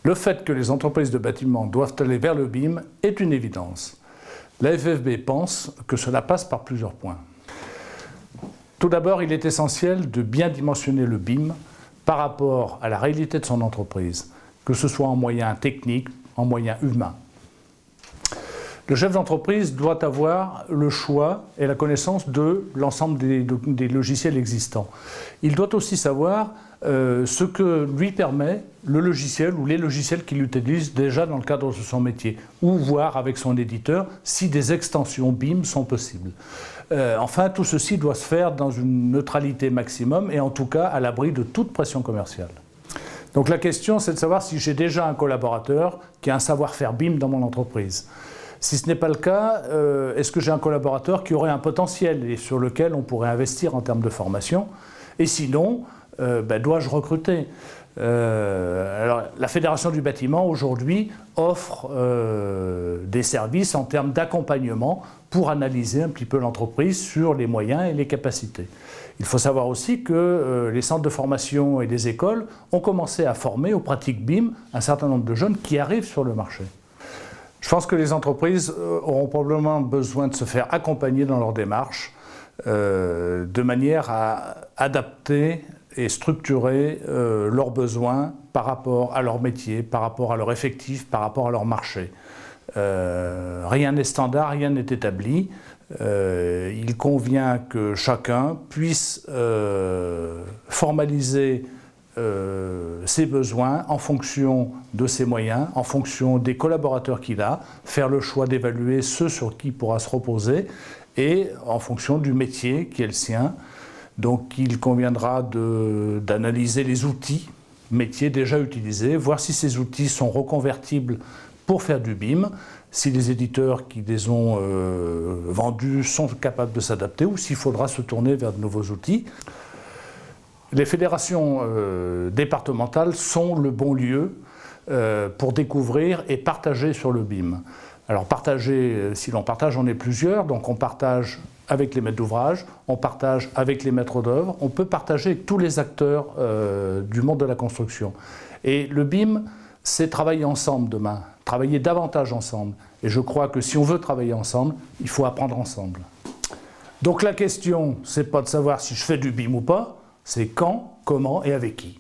Le fait que les entreprises de bâtiment doivent aller vers le BIM est une évidence. La FFB pense que cela passe par plusieurs points. Tout d'abord, il est essentiel de bien dimensionner le BIM par rapport à la réalité de son entreprise, que ce soit en moyens techniques, en moyens humains. Le chef d'entreprise doit avoir le choix et la connaissance de l'ensemble des logiciels existants. Il doit aussi savoir ce que lui permet le logiciel ou les logiciels qu'il utilise déjà dans le cadre de son métier, ou voir avec son éditeur si des extensions BIM sont possibles. Enfin, tout ceci doit se faire dans une neutralité maximum et en tout cas à l'abri de toute pression commerciale. Donc la question, c'est de savoir si j'ai déjà un collaborateur qui a un savoir-faire BIM dans mon entreprise. Si ce n'est pas le cas, est-ce que j'ai un collaborateur qui aurait un potentiel et sur lequel on pourrait investir en termes de formation? Et sinon, dois-je recruter? Alors, la Fédération du bâtiment, aujourd'hui, offre des services en termes d'accompagnement pour analyser un petit peu l'entreprise sur les moyens et les capacités. Il faut savoir aussi que les centres de formation et les écoles ont commencé à former aux pratiques BIM un certain nombre de jeunes qui arrivent sur le marché. Je pense que les entreprises auront probablement besoin de se faire accompagner dans leur démarche de manière à adapter et structurer leurs besoins par rapport à leur métier, par rapport à leur effectif, par rapport à leur marché. Rien n'est standard, rien n'est établi. Il convient que chacun puisse formaliser ses besoins en fonction de ses moyens, en fonction des collaborateurs qu'il a, faire le choix d'évaluer ceux sur qui il pourra se reposer et en fonction du métier qui est le sien. Donc il conviendra d'analyser les outils métiers déjà utilisés, voir si ces outils sont reconvertibles pour faire du BIM, si les éditeurs qui les ont vendus sont capables de s'adapter ou s'il faudra se tourner vers de nouveaux outils. Les fédérations départementales sont le bon lieu pour découvrir et partager sur le BIM. Alors partager, si l'on partage, on est plusieurs, donc on partage avec les maîtres d'ouvrage, on partage avec les maîtres d'œuvre, on peut partager avec tous les acteurs du monde de la construction. Et le BIM, c'est travailler ensemble demain, travailler davantage ensemble. Et je crois que si on veut travailler ensemble, il faut apprendre ensemble. Donc la question, c'est pas de savoir si je fais du BIM ou pas, c'est quand, comment et avec qui.